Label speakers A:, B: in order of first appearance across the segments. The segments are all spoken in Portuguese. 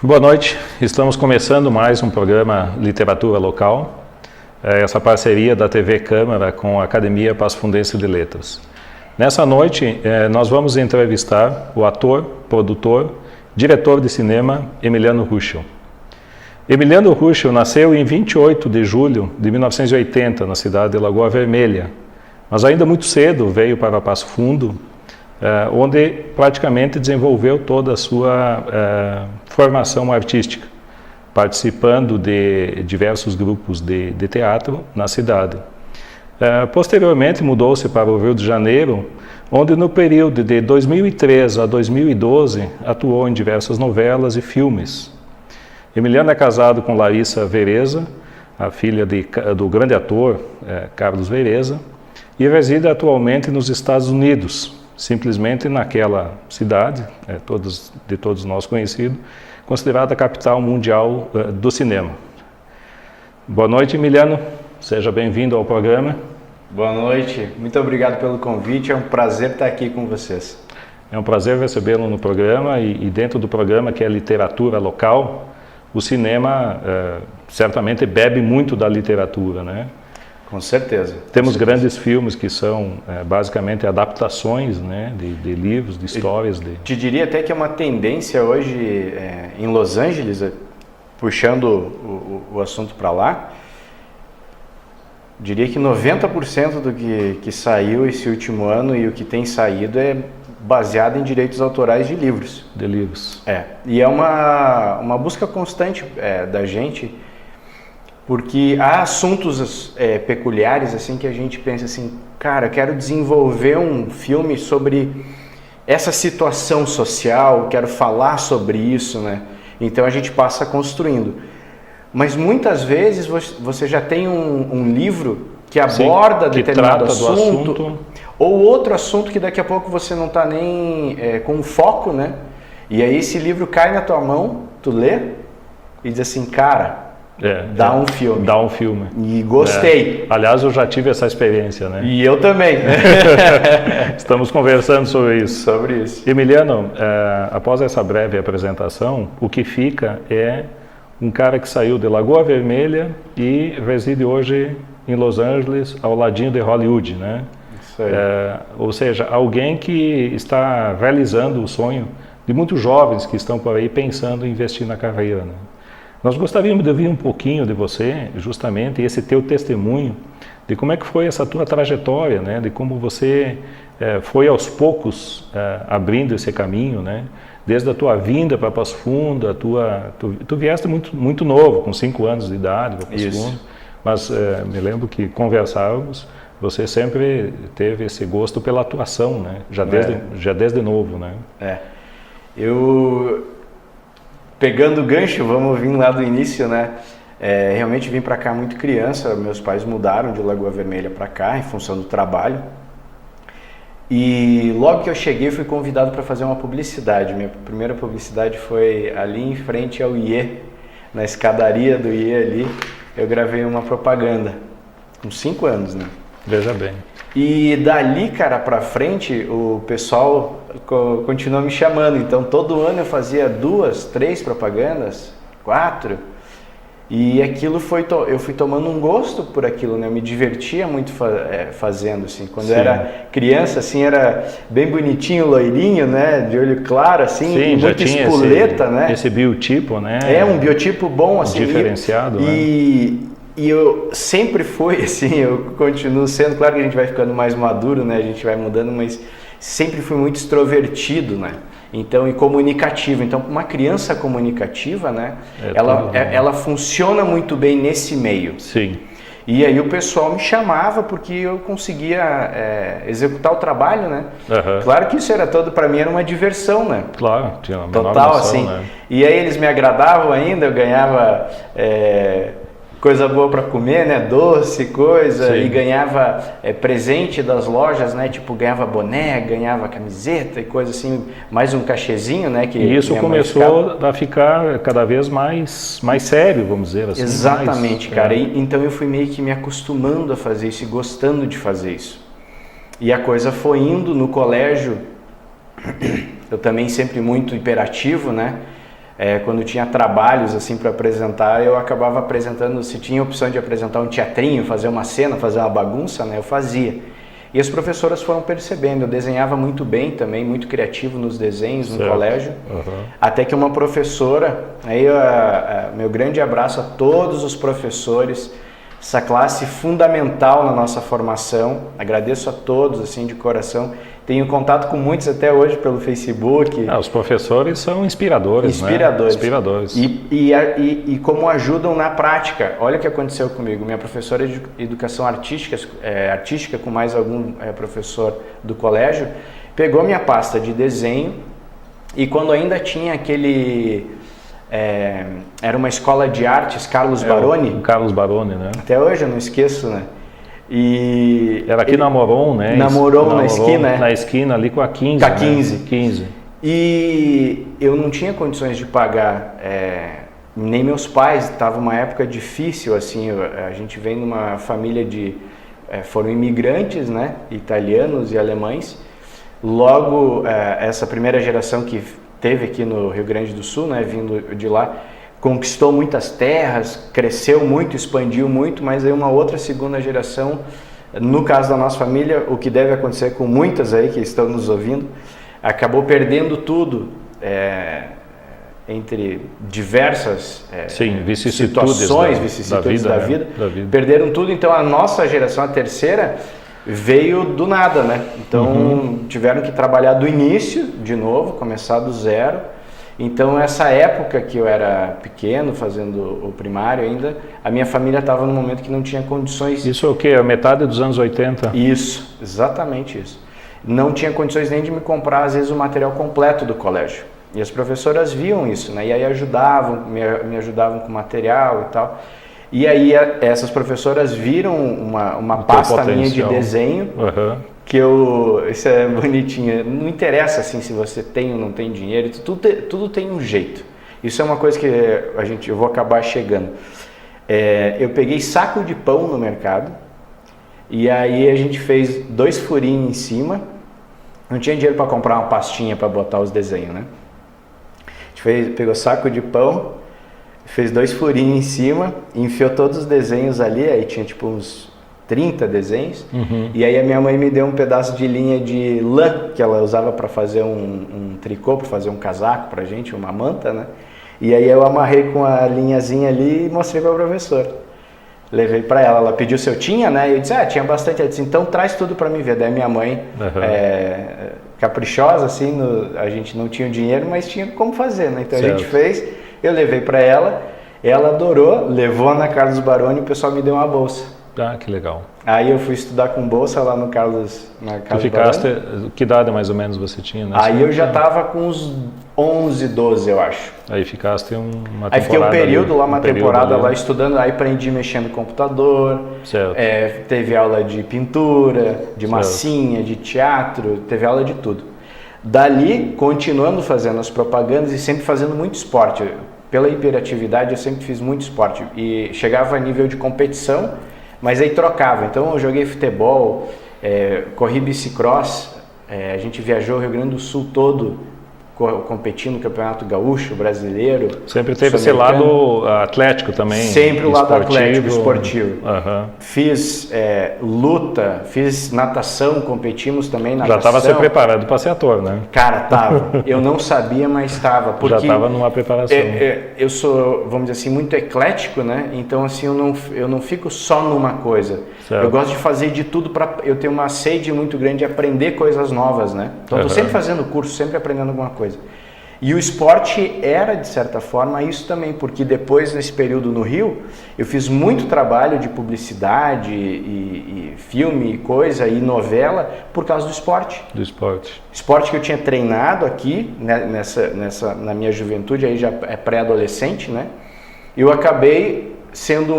A: Boa noite, estamos começando mais um programa Literatura Local, essa parceria da TV Câmara com a Academia Passo Fundense de Letras. Nessa noite nós vamos entrevistar o ator, produtor, diretor de cinema Emiliano Ruschel. Emiliano Ruschel nasceu em 28 de julho de 1980 na cidade de Lagoa Vermelha, mas ainda muito cedo veio para Passo Fundo, onde praticamente desenvolveu toda a sua formação artística, participando de diversos grupos de teatro na cidade. Posteriormente mudou-se para o Rio de Janeiro, onde no período de 2003 a 2012 atuou em diversas novelas e filmes. Emiliano é casado com Larissa Vereza, a filha do grande ator Carlos Vereza, e reside atualmente nos Estados Unidos, simplesmente naquela cidade, de todos nós conhecido, considerada a capital mundial do cinema. Boa noite, Emiliano. Seja bem-vindo ao programa.
B: Boa noite. Muito obrigado pelo convite. É um prazer estar aqui com vocês.
A: É um prazer recebê-lo no programa e dentro do programa, que é literatura local, o cinema certamente bebe muito da literatura, né?
B: Com certeza.
A: Temos grandes filmes que são basicamente adaptações, né, de livros, de histórias.
B: Te diria até que é uma tendência hoje em Los Angeles, puxando o assunto para lá, diria que 90% do que saiu esse último ano e o que tem saído é baseado em direitos autorais de livros.
A: De livros.
B: E é uma busca constante da gente, porque há assuntos peculiares assim que a gente pensa assim, cara, eu quero desenvolver um filme sobre essa situação social, quero falar sobre isso, né? Então a gente passa construindo. Mas muitas vezes você já tem um livro que aborda determinado assunto, ou outro assunto que daqui a pouco você não está nem com foco, né? E aí esse livro cai na tua mão, tu lê e diz assim, cara, dá um filme.
A: Dá um filme.
B: E gostei.
A: Aliás, eu já tive essa experiência, né?
B: E eu também.
A: Estamos conversando sobre isso.
B: Sobre isso.
A: Emiliano, após essa breve apresentação, o que fica é um cara que saiu de Lagoa Vermelha e reside hoje em Los Angeles, ao ladinho de Hollywood, né?
B: Isso aí.
A: Ou seja, alguém que está realizando o sonho de muitos jovens que estão por aí pensando em investir na carreira, né? Nós gostaríamos de ouvir um pouquinho de você, justamente, esse teu testemunho, de como é que foi essa tua trajetória, né? De como você foi aos poucos abrindo esse caminho, né? Desde a tua vinda para Passo Fundo, tu vieste muito novo, com 5 anos de idade para Passo Fundo, mas me lembro que conversávamos, você sempre teve esse gosto pela atuação, né? Já desde novo, né?
B: Eu, pegando o gancho, vamos vir lá do início, né? Realmente vim para cá muito criança, meus pais mudaram de Lagoa Vermelha para cá em função do trabalho. E logo que eu cheguei, fui convidado para fazer uma publicidade. Minha primeira publicidade foi ali em frente ao IE, na escadaria do IE ali. Eu gravei uma propaganda, com 5 anos, né?
A: Veja bem.
B: E dali, cara, pra frente, o pessoal continuou me chamando. Então, todo ano eu fazia 2, 3 propagandas, 4. E aquilo eu fui tomando um gosto por aquilo, né? Eu me divertia muito fazendo, assim. Quando eu era criança, assim, era bem bonitinho, loirinho, né? De olho claro, assim,
A: sim,
B: e muita espoleta, né?
A: Esse biotipo, né?
B: Um biotipo bom, assim.
A: Diferenciado, né?
B: E eu sempre fui, assim, eu continuo sendo, claro que a gente vai ficando mais maduro, né? A gente vai mudando, mas sempre fui muito extrovertido, né? Então, e comunicativo. Então, uma criança comunicativa, né? Ela funciona muito bem nesse meio.
A: Sim.
B: E aí o pessoal me chamava porque eu conseguia executar o trabalho, né?
A: Uhum.
B: Claro que isso era todo, para mim, era uma diversão, né?
A: Claro, tinha uma menor
B: total,
A: noção,
B: assim.
A: Né?
B: E aí eles me agradavam ainda, eu ganhava coisa boa para comer, né? Doce, coisa,
A: Sim.
B: e ganhava presente das lojas, né? Tipo, ganhava boné, ganhava camiseta e coisa assim, mais um cachezinho, né? Que
A: E isso
B: minha mãe
A: começou a ficar cada vez mais sério, vamos dizer assim.
B: Exatamente, cara. Então eu fui meio que me acostumando a fazer isso e gostando de fazer isso. E a coisa foi indo no colégio, eu também sempre muito hiperativo, né? Quando tinha trabalhos assim para apresentar, eu acabava apresentando, se tinha a opção de apresentar um teatrinho, fazer uma cena, fazer uma bagunça, né? Eu fazia. E as professoras foram percebendo, eu desenhava muito bem também, muito criativo nos desenhos no colégio, até que uma professora, aí meu grande abraço a todos os professores, essa classe fundamental na nossa formação, agradeço a todos assim de coração, tenho contato com muitos até hoje pelo Facebook.
A: Os professores são inspiradores, né? Inspiradores.
B: E como ajudam na prática. Olha o que aconteceu comigo. Minha professora de educação artística com mais algum professor do colégio, pegou minha pasta de desenho e quando ainda tinha aquele... era uma escola de artes, Carlos Baroni.
A: O Carlos Baroni, né?
B: Até hoje eu não esqueço, né? E
A: era aqui na Moron, né?
B: Na Moron, na esquina.
A: Na esquina, ali com a 15.
B: Com a 15.
A: Né? 15.
B: E eu não tinha condições de pagar, nem meus pais, estava uma época difícil, assim, a gente vem numa família foram imigrantes, né? Italianos e alemães. Logo, essa primeira geração que teve aqui no Rio Grande do Sul, né? Vindo de lá, conquistou muitas terras, cresceu muito, expandiu muito, mas aí uma outra segunda geração, no caso da nossa família, o que deve acontecer com muitas aí que estão nos ouvindo, acabou perdendo tudo entre diversas vicissitudes da vida, perderam tudo, então a nossa geração, a terceira, veio do nada, né? Então tiveram que trabalhar do início, de novo, começar do zero. Então, essa época que eu era pequeno, fazendo o primário ainda, a minha família estava num momento que não tinha condições...
A: Isso é o quê? A metade dos anos 80?
B: Isso, exatamente isso. Não tinha condições nem de me comprar, às vezes, o material completo do colégio. E as professoras viam isso, né? E aí me ajudavam com material e tal. E aí, essas professoras viram uma pasta minha de desenho... isso é bonitinho, não interessa assim se você tem ou não tem dinheiro, tudo tem um jeito. Isso é uma coisa que eu vou acabar chegando. Eu peguei saco de pão no mercado e aí a gente fez 2 furinhos em cima, não tinha dinheiro para comprar uma pastinha para botar os desenhos, né? A gente pegou saco de pão, fez 2 furinhos em cima, enfiou todos os desenhos ali, aí tinha tipo uns 30 desenhos, e aí a minha mãe me deu um pedaço de linha de lã, que ela usava para fazer um tricô, para fazer um casaco pra gente, uma manta, né? E aí eu amarrei com a linhazinha ali e mostrei para a professora. Levei para ela pediu se eu tinha, né? E eu disse, tinha bastante. Ela disse, então traz tudo para mim ver. Daí minha mãe, caprichosa, assim, a gente não tinha o dinheiro, mas tinha como fazer, né? Então a gente fez, eu levei para ela adorou, levou na Carlos Baroni e o pessoal me deu uma bolsa.
A: Ah, que legal.
B: Aí eu fui estudar com bolsa lá no Carlos
A: Baroni. Que idade mais ou menos você tinha?
B: Aí eu já estava com uns 11, 12, eu acho.
A: Aí ficaste uma temporada.
B: Aí fiquei um período lá, uma temporada lá estudando, aí aprendi mexendo no computador, teve aula de pintura, de massinha, de teatro, teve aula de tudo. Dali, continuando fazendo as propagandas e sempre fazendo muito esporte. Pela hiperatividade eu sempre fiz muito esporte e chegava a nível de competição, mas aí trocava. Então eu joguei futebol, corri bicicross, a gente viajou o Rio Grande do Sul todo competindo no Campeonato Gaúcho, brasileiro.
A: Sempre teve esse lado atlético também.
B: Sempre o lado atlético, esportivo. Fiz luta, fiz natação, competimos também natação.
A: Já estava se preparado para ser ator, né?
B: Cara, tava. Eu não sabia, mas estava.
A: Já estava numa preparação.
B: Eu sou, vamos dizer assim, muito eclético, né? Então, assim, eu não fico só numa coisa. Certo. Eu gosto de fazer de tudo para... Eu tenho uma sede muito grande de aprender coisas novas, né? Então, estou sempre fazendo curso, sempre aprendendo alguma coisa. E o esporte era, de certa forma, isso também, porque depois, nesse período no Rio, eu fiz muito trabalho de publicidade e filme, coisa, e novela, por causa do esporte.
A: Do esporte.
B: Esporte que eu tinha treinado aqui, né, na minha juventude, aí já é pré-adolescente, né? Eu acabei sendo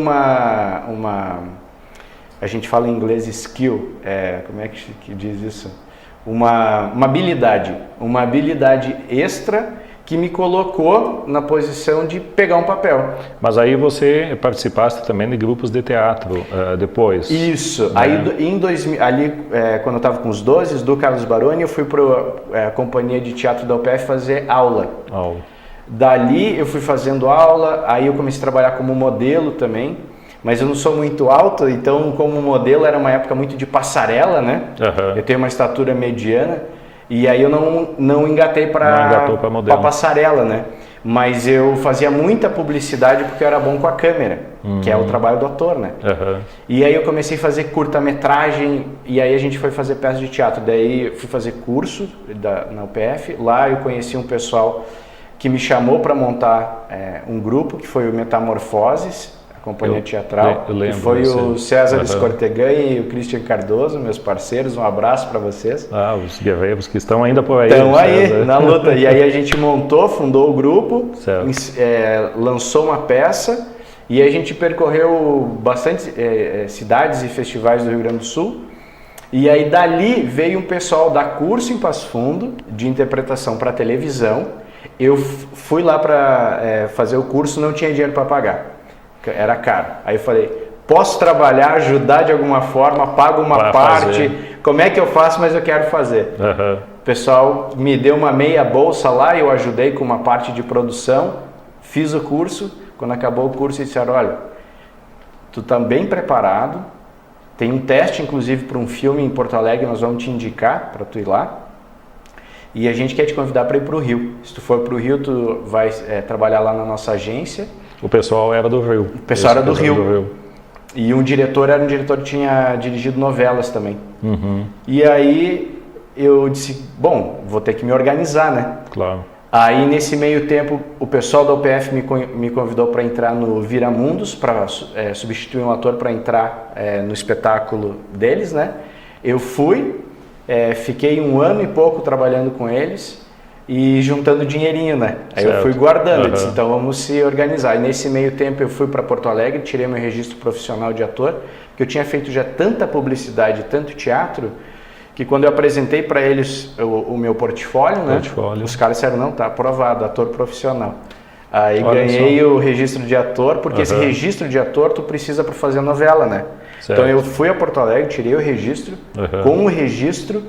B: a gente fala em inglês skill, como é que diz isso? Uma habilidade extra que me colocou na posição de pegar um papel.
A: Mas aí você participaste também de grupos de teatro depois?
B: Isso.
A: Né?
B: Aí em 2000, quando eu estava com os 12, do Carlos Baroni, eu fui para a companhia de teatro da UPF fazer aula. Dali eu fui fazendo aula, aí eu comecei a trabalhar como modelo também, mas eu não sou muito alto, então como modelo era uma época muito de passarela, né? Eu tenho uma estatura mediana. E aí eu não engatei para passarela, né? Mas eu fazia muita publicidade porque eu era bom com a câmera, que é o trabalho do ator, né? E aí eu comecei a fazer curta-metragem e aí a gente foi fazer peça de teatro. Daí eu fui fazer curso na UPF, lá eu conheci um pessoal que me chamou para montar um grupo, que foi o Metamorfoses, companhia teatral, que foi o César Escortegan e o Christian Cardoso, meus parceiros, um abraço para vocês.
A: Os guerreiros que estão ainda por aí.
B: Estão aí, na luta. E aí a gente fundou o grupo, lançou uma peça e a gente percorreu bastante cidades e festivais do Rio Grande do Sul. E aí dali veio um pessoal dar curso em Passo Fundo, de interpretação para televisão. Eu fui lá para fazer o curso, não tinha dinheiro para pagar. Era caro. Aí eu falei, posso trabalhar, ajudar de alguma forma, pago uma parte, como é que eu faço, mas eu quero fazer. O pessoal me deu uma meia bolsa lá, eu ajudei com uma parte de produção, fiz o curso, quando acabou o curso eles disseram, olha, tu tá bem preparado, tem um teste inclusive para um filme em Porto Alegre, nós vamos te indicar para tu ir lá, e a gente quer te convidar para ir para o Rio. Se tu for para o Rio, tu vai trabalhar lá na nossa agência.
A: O pessoal era do Rio.
B: O pessoal era do Rio. E um diretor era um diretor que tinha dirigido novelas também. E aí eu disse, bom, vou ter que me organizar, né?
A: Claro.
B: Aí nesse meio tempo o pessoal da UPF me convidou para entrar no Viramundos, para substituir um ator para entrar no espetáculo deles, né? Eu fui, fiquei 1 ano e pouco trabalhando com eles. E juntando dinheirinho, né? Aí eu fui guardando, disse, então vamos se organizar. E nesse meio tempo eu fui para Porto Alegre, tirei meu registro profissional de ator, que eu tinha feito já tanta publicidade, tanto teatro, que quando eu apresentei para eles o meu portfólio, né? Os caras disseram, não, tá aprovado, ator profissional. Aí ganhei o registro de ator, porque esse registro de ator tu precisa para fazer novela, né? Então eu fui a Porto Alegre, tirei o registro, com o registro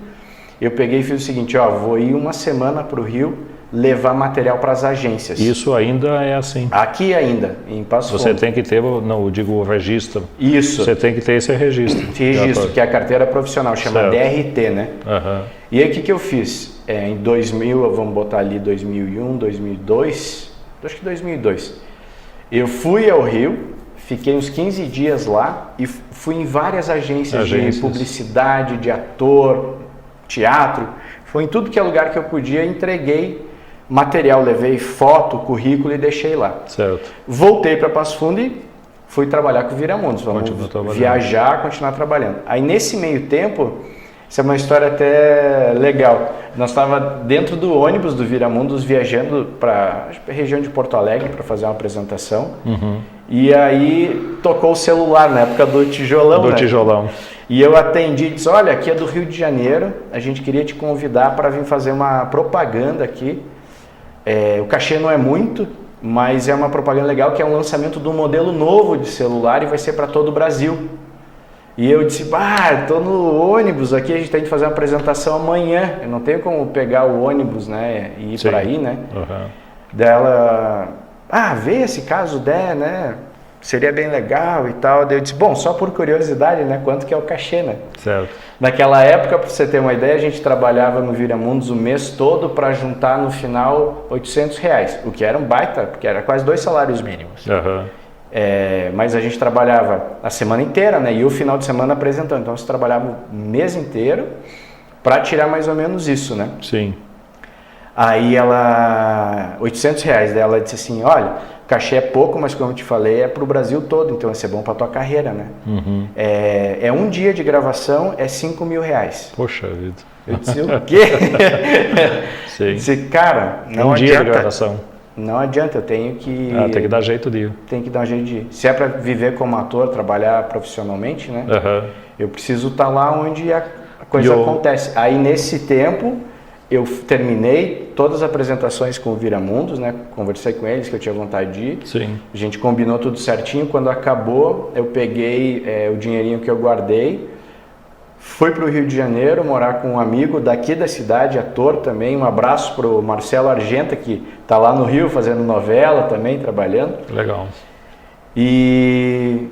B: eu peguei e fiz o seguinte, vou ir 1 semana para o Rio levar material para as agências.
A: Isso ainda é assim?
B: Aqui ainda, em Passo Fundo.
A: Você tem que ter, o registro.
B: Isso.
A: Você tem que ter esse registro.
B: Registro, que é a carteira profissional, chama DRT, né? E aí o que eu fiz? Em 2000, vamos botar ali 2001, 2002, acho que 2002. Eu fui ao Rio, fiquei uns 15 dias lá e fui em várias agências de publicidade, de ator, teatro, foi em tudo que é lugar que eu podia, entreguei material, levei foto, currículo e deixei lá. Voltei para Passo Fundo e fui trabalhar com o Viramundos, vamos viajar, continuar trabalhando. Aí nesse meio tempo, isso é uma história até legal, nós estávamos dentro do ônibus do Viramundos viajando para a região de Porto Alegre para fazer uma apresentação e aí tocou o celular na época do tijolão,
A: tijolão.
B: E eu atendi e disse, olha, aqui é do Rio de Janeiro, a gente queria te convidar para vir fazer uma propaganda aqui. O cachê não é muito, mas é uma propaganda legal, que é um lançamento de um modelo novo de celular e vai ser para todo o Brasil. E eu disse, estou no ônibus aqui, a gente tem que fazer uma apresentação amanhã, eu não tenho como pegar o ônibus, né, e ir para aí, né? Dela, vê esse caso der, né? Seria bem legal e tal. Daí eu disse, bom, só por curiosidade, né? Quanto que é o cachê, né? Naquela época, para você ter uma ideia, a gente trabalhava no Viramundos o mês todo para juntar no final R$800, o que era um baita, porque era quase 2 salários mínimos. Mas a gente trabalhava a semana inteira, né? E o final de semana apresentando. Então você trabalhava o mês inteiro para tirar mais ou menos isso, né? Aí ela, R$800, daí ela disse assim, olha, cachê é pouco, mas como eu te falei, é para o Brasil todo, então vai ser bom para tua carreira, né? É 1 dia de gravação, é R$5.000.
A: Poxa vida.
B: Eu disse, o quê? Disse, cara, não adianta.
A: 1 dia de gravação.
B: não adianta, eu tenho que...
A: tem que dar jeito de ir.
B: Tem que dar um jeito de ir. Se é para viver como ator, trabalhar profissionalmente, né? Eu preciso estar lá onde a coisa acontece. Aí, nesse tempo, eu terminei todas as apresentações com o Viramundos, né? Conversei com eles que eu tinha vontade de ir.
A: Sim.
B: A gente combinou tudo certinho. Quando acabou, eu peguei o dinheirinho que eu guardei, fui para o Rio de Janeiro morar com um amigo daqui da cidade, ator também. Um abraço para o Marcelo Argenta, que está lá no Rio fazendo novela também, trabalhando.
A: Legal.
B: E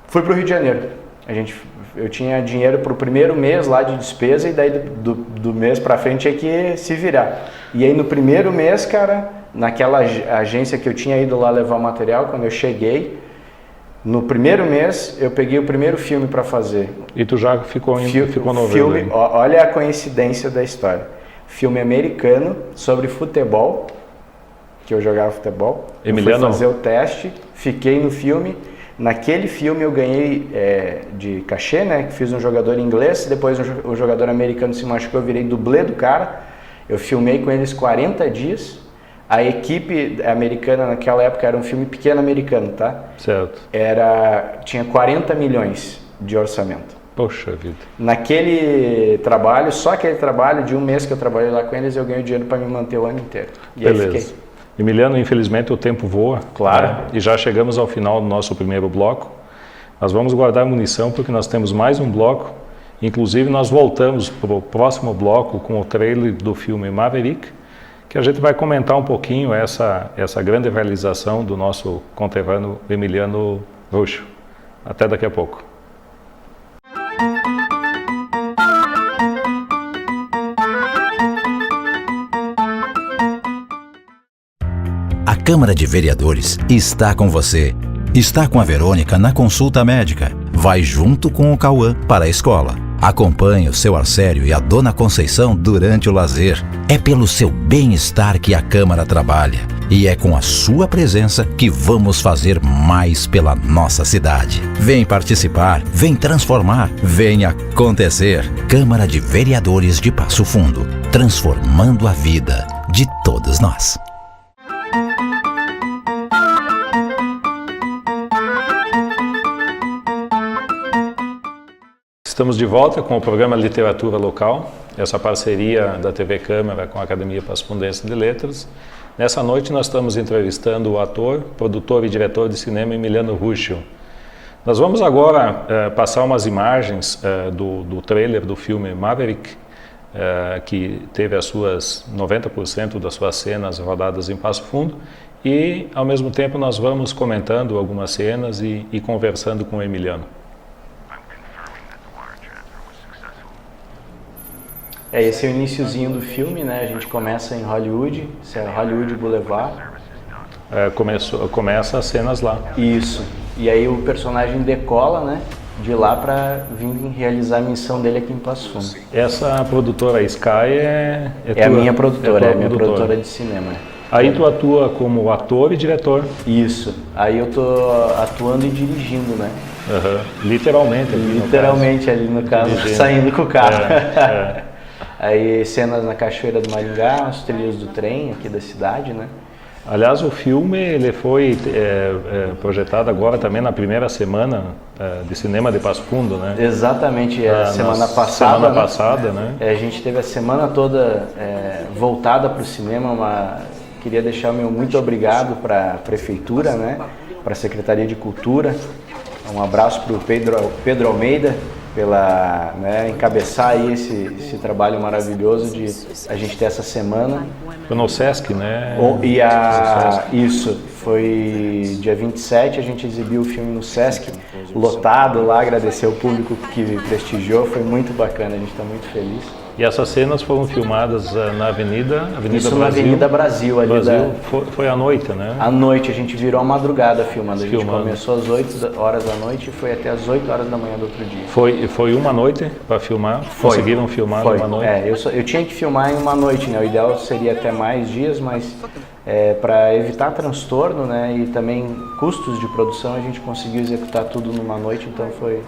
B: fui para o Rio de Janeiro. Eu tinha dinheiro para o primeiro mês lá de despesa e daí do mês para frente tinha que se virar. E aí no primeiro mês, cara, naquela agência que eu tinha ido lá levar o material, quando eu cheguei, no primeiro mês eu peguei o primeiro filme para fazer.
A: E tu já ficou no filme?
B: Olha a coincidência da história. Filme americano sobre futebol, que eu jogava futebol.
A: Emiliano.
B: Eu fui fazer o teste, fiquei no filme. Naquele filme eu ganhei de cachê, né? Que fiz um jogador inglês, depois o jogador americano se machucou, eu virei dublê do cara. Eu filmei com eles 40 dias. A equipe americana naquela época era um filme pequeno americano, tá?
A: Certo.
B: Tinha 40 milhões de orçamento.
A: Poxa vida.
B: Naquele trabalho, só aquele trabalho de um mês que eu trabalhei lá com eles, eu ganhei dinheiro para me manter o ano inteiro. E
A: beleza.
B: Aí fiquei.
A: Emiliano, infelizmente o tempo voa.
B: Claro.
A: Né? E já chegamos ao final do nosso primeiro bloco. Nós vamos guardar munição porque nós temos mais um bloco. Inclusive nós voltamos para o próximo bloco com o trailer do filme Maverick, que a gente vai comentar um pouquinho essa grande realização do nosso conterrâneo Emiliano Rucho. Até daqui a pouco.
C: A Câmara de Vereadores está com você. Está com a Verônica na consulta médica. Vai junto com o Cauã para a escola. Acompanhe o seu Arcério e a Dona Conceição durante o lazer. É pelo seu bem-estar que a Câmara trabalha. E é com a sua presença que vamos fazer mais pela nossa cidade. Vem participar, vem transformar, vem acontecer. Câmara de Vereadores de Passo Fundo. Transformando a vida de todos nós.
A: Estamos de volta com o programa Literatura Local, essa parceria da TV Câmara com a Academia Passo Fundense de Letras. Nessa noite nós estamos entrevistando o ator, produtor e diretor de cinema Emiliano Rucho. Nós vamos agora passar umas imagens do trailer do filme Maverick, que teve as suas 90% das suas cenas rodadas em Passo Fundo, e ao mesmo tempo nós vamos comentando algumas cenas e conversando com o Emiliano.
B: Esse é o iniciozinho do filme, né? A gente começa em Hollywood, isso é Hollywood Boulevard.
A: Começa as cenas lá.
B: Isso. E aí o personagem decola, né? De lá para vir realizar a missão dele aqui em Passo Fundo.
A: Essa produtora Sky é
B: a minha produtora, é a minha produtora de cinema.
A: Aí tu atua como ator e diretor.
B: Isso. Aí eu tô atuando e dirigindo, né?
A: Literalmente.
B: Literalmente ali no caso, saindo com o carro. Aí cenas na Cachoeira do Maringá, as trilhas do trem aqui da cidade, né?
A: Aliás, o filme ele foi projetado agora também na primeira semana de cinema de Passo Fundo, né?
B: Exatamente, semana passada.
A: Semana passada, né?
B: A gente teve a semana toda voltada para o cinema. Queria deixar o meu muito obrigado para a Prefeitura, né? Para a Secretaria de Cultura. Um abraço para o Pedro Almeida, pela encabeçar aí esse trabalho maravilhoso de a gente ter essa semana.
A: Foi no Sesc, né?
B: Isso, foi dia 27, a gente exibiu o filme no Sesc, lotado lá, agradecer o público que prestigiou, foi muito bacana, a gente está muito feliz.
A: E essas cenas foram filmadas na Avenida
B: Isso,
A: Brasil.
B: na Avenida Brasil.
A: Foi à noite, né?
B: À noite, a gente virou a madrugada filmando. A gente começou às 8 horas da noite e foi até às 8 horas da manhã do outro dia.
A: Foi uma noite para filmar? Conseguiram filmar numa noite?
B: Eu tinha que filmar em uma noite, né? O ideal seria até mais dias, mas para evitar transtorno, né? E também custos de produção, a gente conseguiu executar tudo numa noite, então foi...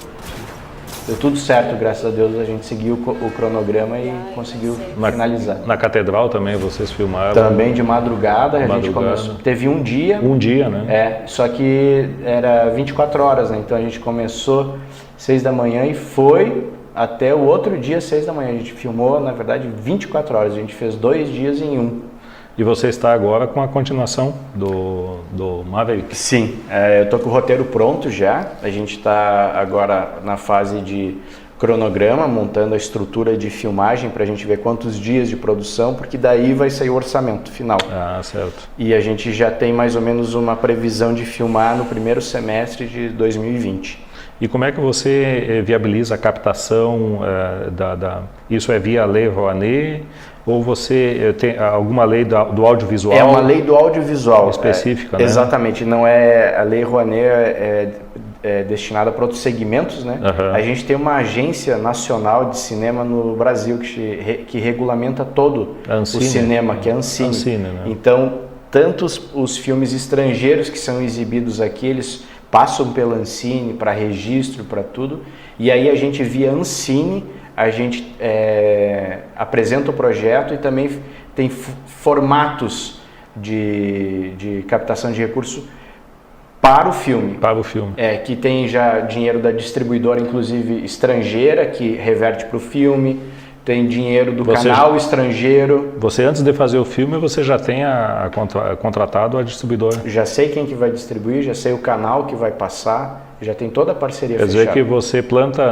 B: deu tudo certo, graças a Deus, a gente seguiu o cronograma e conseguiu finalizar.
A: Na Catedral também vocês filmaram?
B: Também de madrugada, a gente começou, teve um dia.
A: Um dia, né?
B: Só que era 24 horas, né? Então a gente começou 6 da manhã e foi até o outro dia, 6 da manhã. A gente filmou, na verdade, 24 horas, a gente fez 2 dias em um.
A: E você está agora com a continuação do Maverick?
B: Sim, eu estou com o roteiro pronto já. A gente está agora na fase de cronograma, montando a estrutura de filmagem para a gente ver quantos dias de produção, porque daí vai sair o orçamento final.
A: Ah, certo.
B: E a gente já tem mais ou menos uma previsão de filmar no primeiro semestre de 2020.
A: E como é que você viabiliza a captação isso é via Lei Rouanet ou você tem alguma lei do audiovisual?
B: É uma lei do audiovisual.
A: Específica, né?
B: Exatamente, não é a Lei Rouanet é destinada para outros segmentos, né?
A: Uhum.
B: A gente tem uma agência nacional de cinema no Brasil que regulamenta todo o cinema, que é a Ancine.
A: Ancine, né?
B: Então, tanto os filmes estrangeiros que são exibidos aqui, eles passam pela Ancine para registro, para tudo, e aí a gente via Ancine, a gente apresenta o projeto e também tem formatos de captação de recurso para o filme.
A: Para o filme.
B: Que tem já dinheiro da distribuidora, inclusive estrangeira, que reverte para o filme. Tem dinheiro do canal estrangeiro.
A: Você, antes de fazer o filme, você já tem contratado a distribuidora?
B: Já sei quem que vai distribuir, já sei o canal que vai passar, já tem toda a parceria fechada.
A: Quer dizer que você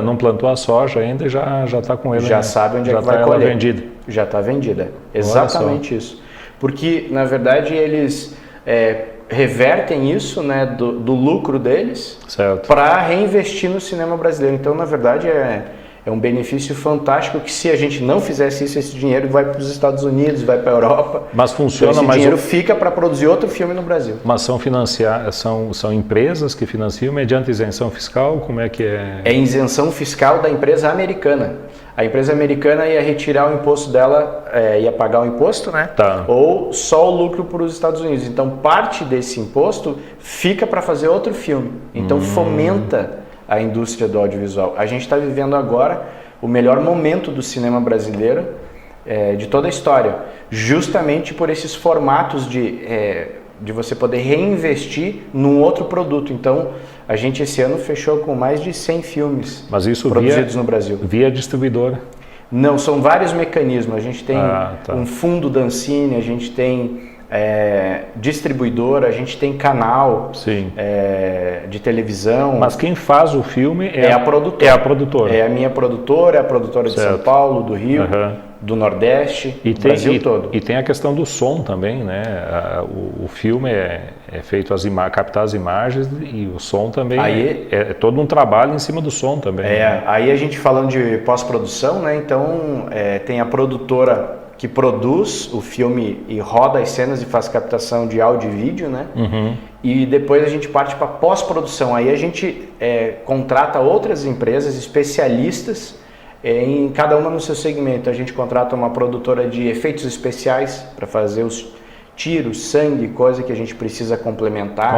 A: não plantou a soja ainda e já está com ele.
B: Já sabe onde é que vai colher.
A: Vendida.
B: Já está vendida. Exatamente isso. Porque, na verdade, eles revertem isso, né, do lucro deles para reinvestir no cinema brasileiro. Então, na verdade, é um benefício fantástico que, se a gente não fizesse isso, esse dinheiro vai para os Estados Unidos, vai para a Europa.
A: Mas funciona,
B: então, esse dinheiro fica para produzir outro filme no Brasil.
A: Mas são empresas que financiam mediante isenção fiscal? Como é que é?
B: É isenção fiscal da empresa americana. A empresa americana ia retirar o imposto dela, ia pagar o imposto, né?
A: Tá.
B: Ou só o lucro para os Estados Unidos. Então, parte desse imposto fica para fazer outro filme. Então, fomenta a indústria do audiovisual. A gente está vivendo agora o melhor momento do cinema brasileiro, de toda a história, justamente por esses formatos de você poder reinvestir num outro produto. Então, a gente esse ano fechou com mais de 100 filmes produzidos no Brasil.
A: Via distribuidora?
B: Não, são vários mecanismos. A gente tem um fundo da Ancine, a gente tem distribuidora, a gente tem canal de televisão.
A: Mas quem faz o filme
B: é a produtora.
A: É a produtora.
B: É a minha produtora, é a produtora de São Paulo, do Rio, do Nordeste, do Brasil todo.
A: E tem a questão do som também, né? O filme é feito captar as imagens e o som também.
B: Aí,
A: é todo um trabalho em cima do som também. Né?
B: Aí a gente falando de pós-produção, né? Então tem a produtora que produz o filme e roda as cenas e faz captação de áudio e vídeo, né? E depois a gente parte para pós-produção. Aí a gente contrata outras empresas especialistas em cada uma no seu segmento. A gente contrata uma produtora de efeitos especiais para fazer os tiros, sangue, coisa que a gente precisa complementar.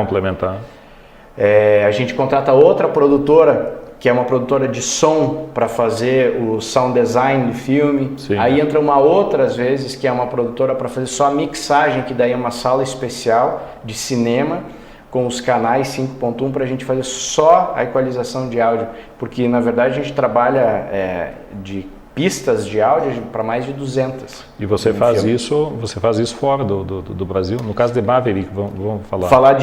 B: A gente contrata outra produtora, que é uma produtora de som, para fazer o sound design do filme.
A: Sim.
B: Aí entra uma outra, às vezes, que é uma produtora para fazer só a mixagem, que daí é uma sala especial de cinema, com os canais 5.1, para a gente fazer só a equalização de áudio. Porque, na verdade, a gente trabalha de pistas de áudio para mais de 200.
A: E você faz isso fora do Brasil? No caso de Maverick, vamos falar.
B: Falar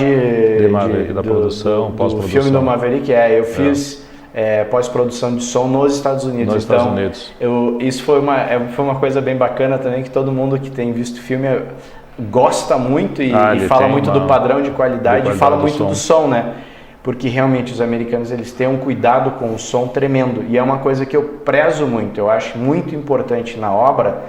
A: Maverick, da produção, pós-produção.
B: Do filme do Maverick, eu fiz pós-produção de som nos Estados Unidos.
A: Estados Unidos.
B: Isso foi uma coisa bem bacana também, que todo mundo que tem visto o filme gosta muito e fala muito do padrão de qualidade e fala muito do som, né? Porque realmente os americanos, eles têm um cuidado com o som tremendo, e é uma coisa que eu prezo muito, eu acho muito importante na obra,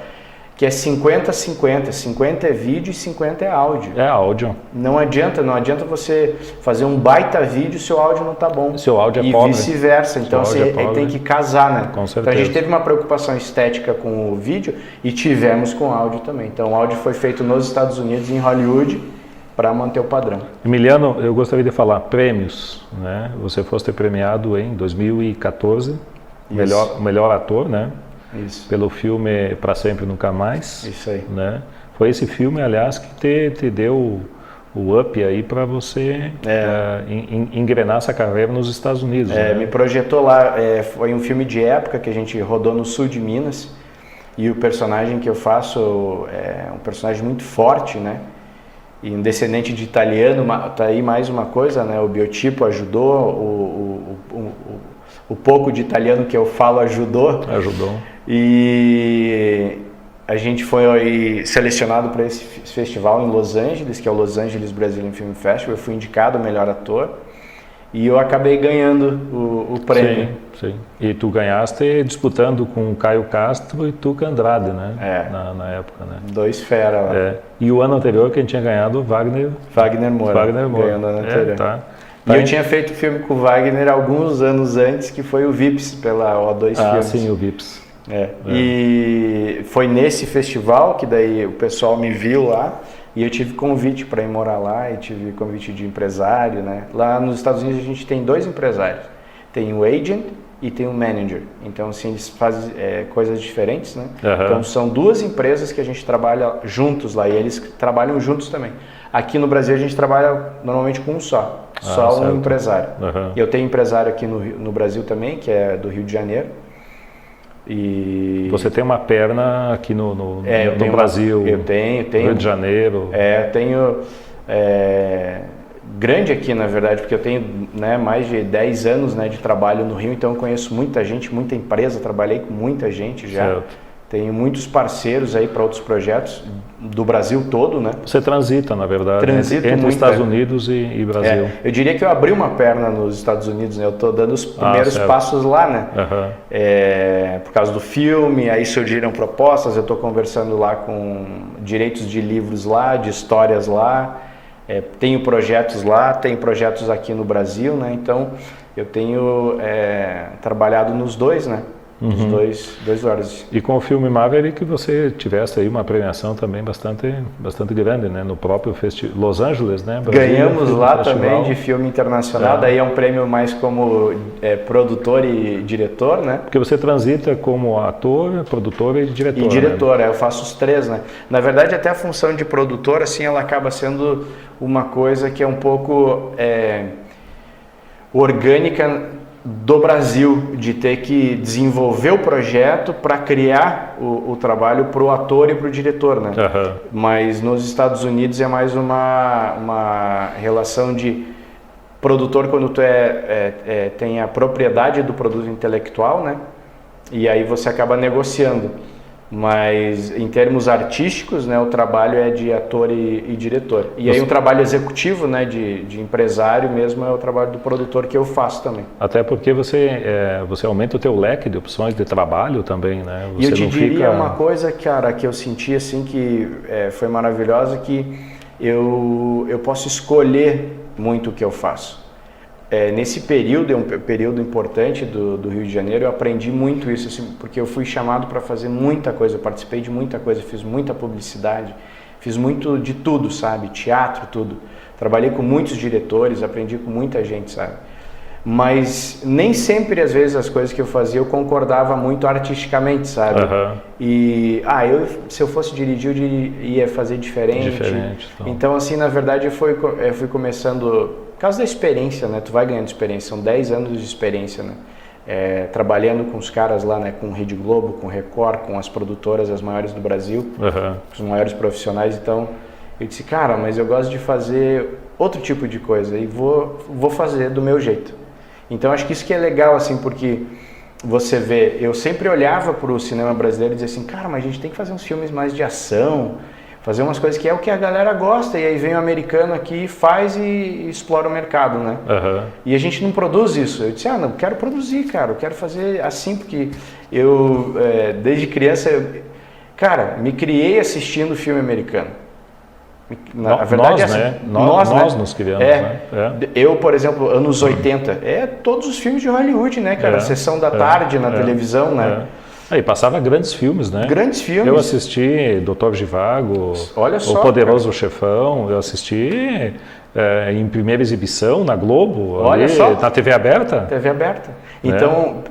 B: que é 50-50, 50 é vídeo e 50 é áudio.
A: É áudio.
B: Não adianta você fazer um baita vídeo se o áudio não tá bom.
A: Se o áudio é
B: E
A: pobre.
B: vice-versa, então você tem que casar, né?
A: Com certeza.
B: Então a gente teve uma preocupação estética com o vídeo e tivemos com o áudio também. Então o áudio foi feito nos Estados Unidos, em Hollywood, para manter o padrão.
A: Emiliano, eu gostaria de falar prêmios, né? Você foste premiado em 2014 melhor ator, né?
B: Isso.
A: Pelo filme Pra Sempre Nunca Mais.
B: Isso aí.
A: Né? Foi esse filme, aliás, que te deu o up aí para você engrenar essa carreira nos Estados Unidos. Né?
B: Me projetou lá, foi um filme de época que a gente rodou no sul de Minas, e o personagem que eu faço é um personagem muito forte, né? E um descendente de italiano, tá aí mais uma coisa, né? O biotipo ajudou, o pouco de italiano que eu falo ajudou. E a gente foi selecionado para esse festival em Los Angeles, que é o Los Angeles Brazilian Film Festival. Eu fui indicado o melhor ator e eu acabei ganhando o prêmio.
A: Sim. E tu ganhaste disputando com o Caio Castro e Tuca Andrade, né? Na época, né?
B: Dois fera lá.
A: E o ano anterior quem tinha ganhado, Wagner Moura.
B: Ganhando o ano anterior.
A: Tá.
B: E eu tinha feito filme com o Wagner alguns anos antes, que foi o Vips, pela O2 Filmes.
A: Sim, o Vips.
B: E foi nesse festival que daí o pessoal me viu lá e eu tive convite para ir morar lá, e tive convite de empresário, né? Lá nos Estados Unidos a gente tem 2 empresários, tem o agent e tem o manager, então assim eles fazem coisas diferentes, né? Então são 2 empresas que a gente trabalha juntos lá e eles trabalham juntos também. Aqui no Brasil a gente trabalha normalmente com um só um empresário. Eu tenho empresário aqui no Brasil também, que é do Rio de Janeiro. E
A: você tem uma perna aqui no Brasil?
B: Eu tenho.
A: Rio de Janeiro?
B: Tenho grande aqui, na verdade, porque eu tenho, né, mais de 10 anos, né, de trabalho no Rio, então eu conheço muita gente, muita empresa, trabalhei com muita gente já.
A: Certo.
B: Tenho muitos parceiros aí para outros projetos do Brasil todo, né?
A: Você transita, na verdade, entre os Estados Unidos e Brasil.
B: Eu diria que eu abri uma perna nos Estados Unidos, né? Eu estou dando os primeiros passos lá, né? Por causa do filme, aí surgiram propostas, eu estou conversando lá com direitos de livros lá, de histórias lá, tenho projetos lá, tenho projetos aqui no Brasil, né? Então, eu tenho trabalhado nos dois, né? Os dois horas.
A: E com o filme Maverick você tivesse aí uma premiação também bastante grande, né? No próprio Los Angeles, né? Brasil,
B: ganhamos lá
A: festival.
B: Também de filme internacional, daí é um prêmio mais como produtor e diretor, né?
A: Porque você transita como ator, produtor e diretor.
B: E diretor, né? Eu faço os 3, né? Na verdade, até a função de produtor, assim, ela acaba sendo uma coisa que é um pouco orgânica do Brasil, de ter que desenvolver o projeto para criar o trabalho para o ator e para o diretor, né? Mas nos Estados Unidos é mais uma relação de produtor quando tu tem a propriedade do produto intelectual, né? E aí você acaba negociando. Mas em termos artísticos, né, o trabalho é de ator e diretor. E aí um trabalho executivo, né, de empresário mesmo, é o trabalho do produtor que eu faço também.
A: Até porque você aumenta o teu leque de opções de trabalho também, né? Você
B: e eu te diria uma coisa, cara, que eu senti assim que foi maravilhosa, que eu posso escolher muito o que eu faço. Nesse período, é um período importante do Rio de Janeiro, eu aprendi muito isso, assim, porque eu fui chamado para fazer muita coisa, eu participei de muita coisa, fiz muita publicidade, fiz muito de tudo, sabe? Teatro, tudo. Trabalhei com muitos diretores, aprendi com muita gente, sabe? Mas nem sempre, às vezes, as coisas que eu fazia eu concordava muito artisticamente, sabe? E, se eu fosse dirigir, eu ia fazer diferente. Então, assim, na verdade, eu fui começando... Por causa da experiência, né? Tu vai ganhando experiência, são 10 anos de experiência, né? Trabalhando com os caras lá, né? Com Rede Globo, com Record, com as produtoras, as maiores do Brasil, os maiores profissionais. Então, eu disse, cara, mas eu gosto de fazer outro tipo de coisa e vou fazer do meu jeito. Então, acho que isso que é legal, assim, porque você vê, eu sempre olhava para o cinema brasileiro e dizia assim, cara, mas a gente tem que fazer uns filmes mais de ação, fazer umas coisas que é o que a galera gosta, e aí vem o americano aqui, faz e explora o mercado, né? E a gente não produz isso. Eu disse, não, quero produzir, cara, eu quero fazer assim, porque eu, desde criança, cara, me criei assistindo filme americano. Na verdade,
A: nós, né? Nós nos criamos, né?
B: Eu, por exemplo, anos 80, todos os filmes de Hollywood, né, cara? Sessão da tarde na televisão, né?
A: E passava grandes filmes, né?
B: Grandes filmes.
A: Eu assisti Dr. Zhivago,
B: olha só,
A: O Poderoso Chefão, eu assisti em primeira exibição na Globo,
B: olha
A: ali,
B: só.
A: na TV aberta.
B: TV aberta. Então,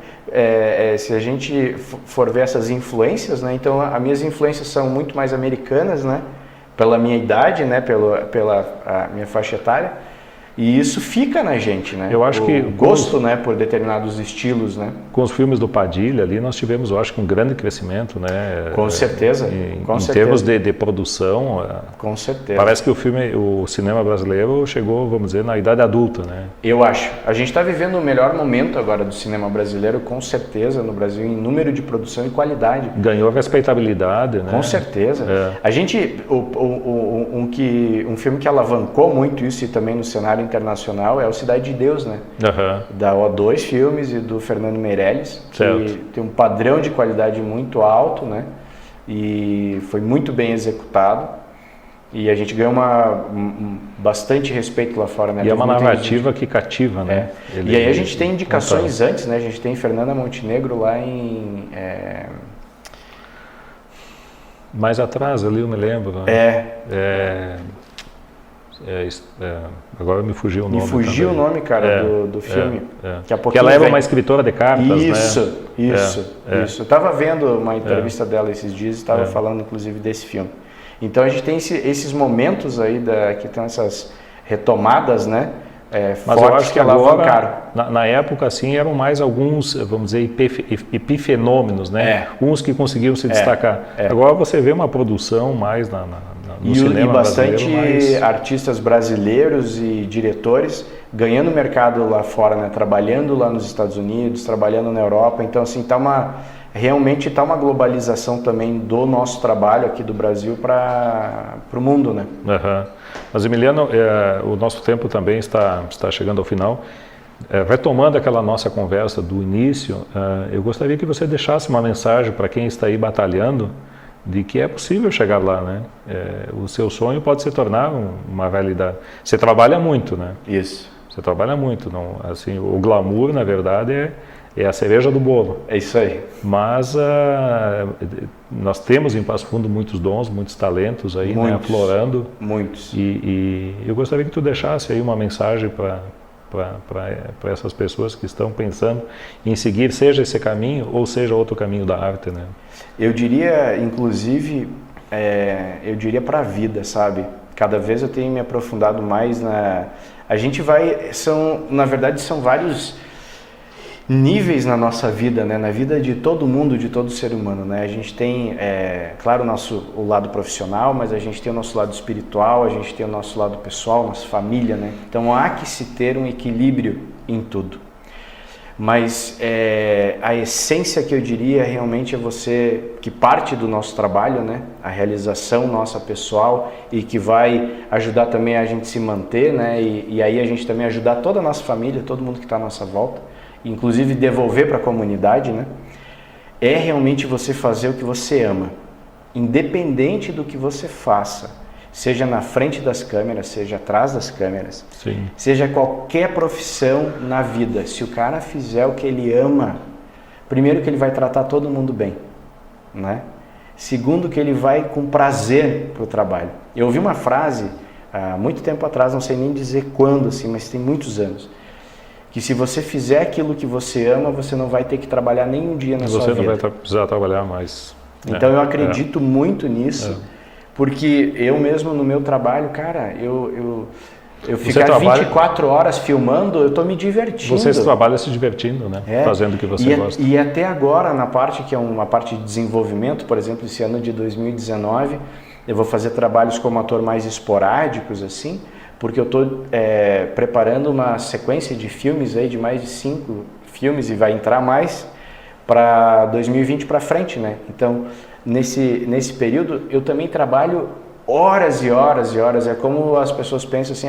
B: se a gente for ver essas influências, né? Então as minhas influências são muito mais americanas, né? Pela minha idade, né? Pela a minha faixa etária. E isso fica na gente, né?
A: Eu acho que
B: o gosto, né, por determinados estilos, né?
A: Com os filmes do Padilha ali, nós tivemos, eu acho que um grande crescimento, né?
B: Com certeza.
A: Em termos de produção.
B: Com certeza.
A: Parece que o cinema brasileiro chegou, vamos dizer, na idade adulta, né?
B: Eu acho. A gente está vivendo o melhor momento agora do cinema brasileiro, com certeza, no Brasil, em número de produção e qualidade.
A: Ganhou respeitabilidade, né?
B: Com certeza. A gente, um filme que alavancou muito isso e também no cenário internacional é o Cidade de Deus, né? Da O2 Filmes e do Fernando Meirelles, que tem um padrão de qualidade muito alto, né? E foi muito bem executado. E a gente ganhou bastante respeito lá fora, né?
A: E é uma narrativa que cativa, né?
B: E aí a gente tem indicações antes, né? A gente tem Fernanda Montenegro lá em...
A: Mais atrás ali, eu me lembro. Né? Agora me fugiu o nome.
B: Me fugiu o nome, cara, do filme.
A: Que ela era uma escritora de cartas,
B: isso,
A: né?
B: Isso. Eu estava vendo uma entrevista dela esses dias e estava falando, inclusive, desse filme. Então a gente tem esses momentos aí que tem essas retomadas, né?
A: Mas eu acho que agora, na época, assim, eram mais alguns, vamos dizer, epifenômenos, né? Uns que conseguiram se destacar. Agora você vê uma produção mais no cinema
B: e bastante
A: brasileiro,
B: artistas brasileiros e diretores ganhando mercado lá fora, né? Trabalhando lá nos Estados Unidos, trabalhando na Europa. Então, assim, realmente está uma globalização também do nosso trabalho aqui do Brasil para o mundo, né?
A: Mas, Emiliano, o nosso tempo também está chegando ao final. Retomando aquela nossa conversa do início, eu gostaria que você deixasse uma mensagem para quem está aí batalhando de que é possível chegar lá, né? O seu sonho pode se tornar uma realidade. Você trabalha muito, né?
B: Isso.
A: Você trabalha muito, não? Assim, o glamour, na verdade, é a cereja do bolo.
B: É isso aí.
A: Mas nós temos em Passo Fundo muitos dons, muitos talentos aí, né, aflorando.
B: Muitos.
A: E eu gostaria que tu deixasse aí uma mensagem para essas pessoas que estão pensando em seguir, seja esse caminho ou seja outro caminho da arte, né?
B: Eu diria, inclusive, para a vida, sabe? Cada vez eu tenho me aprofundado mais A gente na verdade, são vários níveis na nossa vida, né? Na vida de todo mundo, de todo ser humano, né? A gente tem, claro, o lado profissional, mas a gente tem o nosso lado espiritual, a gente tem o nosso lado pessoal, nossa família, né? Então há que se ter um equilíbrio em tudo. Mas a essência que eu diria realmente é que parte do nosso trabalho, né? A realização nossa pessoal e que vai ajudar também a gente se manter, né? E aí a gente também ajudar toda a nossa família, todo mundo que está à nossa volta, inclusive devolver para a comunidade, né? É realmente você fazer o que você ama, independente do que você faça. Seja na frente das câmeras, seja atrás das câmeras,
A: Sim.
B: Seja qualquer profissão na vida. Se o cara fizer o que ele ama, primeiro que ele vai tratar todo mundo bem, né? Segundo que ele vai com prazer para o trabalho. Eu ouvi uma frase há muito tempo atrás, não sei nem dizer quando, assim, mas tem muitos anos, que se você fizer aquilo que você ama, você não vai ter que trabalhar nenhum dia na sua vida.
A: Você não vai precisar trabalhar mais.
B: Então eu acredito muito nisso. Porque eu mesmo no meu trabalho, cara, eu ficar 24 horas filmando, eu estou me divertindo.
A: Você trabalha se divertindo, né? Fazendo o que você gosta.
B: E até agora, na parte que é uma parte de desenvolvimento, por exemplo, esse ano de 2019, eu vou fazer trabalhos como ator mais esporádicos, assim, porque eu estou preparando uma sequência de filmes aí, de mais de 5 filmes, e vai entrar mais para 2020 para frente, né? Então, nesse período, eu também trabalho horas e horas e horas. É como as pessoas pensam assim,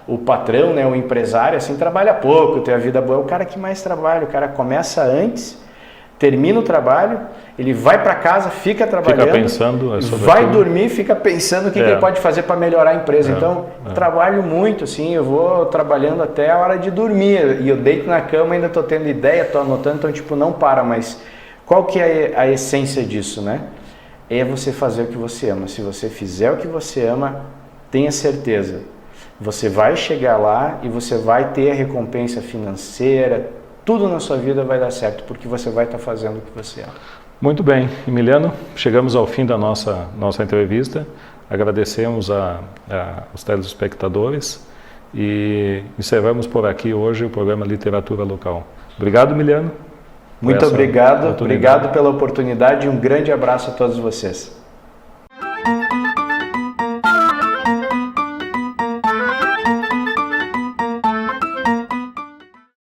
B: o patrão, né, o empresário, assim, trabalha pouco, tem a vida boa. É o cara que mais trabalha, o cara começa antes, termina o trabalho, ele vai para casa, fica trabalhando,
A: fica pensando
B: vai aquilo. Dormir, fica pensando o que ele pode fazer para melhorar a empresa. Então, trabalho muito, assim, eu vou trabalhando até a hora de dormir, e eu deito na cama, ainda estou tendo ideia, estou anotando, então, tipo, não para, mas qual que é a essência disso, né? É você fazer o que você ama. Se você fizer o que você ama, tenha certeza, você vai chegar lá e você vai ter a recompensa financeira, tudo na sua vida vai dar certo, porque você vai estar fazendo o que você ama.
A: Muito bem, Emiliano, chegamos ao fim da nossa entrevista. Agradecemos aos telespectadores e encerramos por aqui hoje o programa Literatura Local. Obrigado, Emiliano.
B: Muito obrigado pela oportunidade e um grande abraço a todos vocês.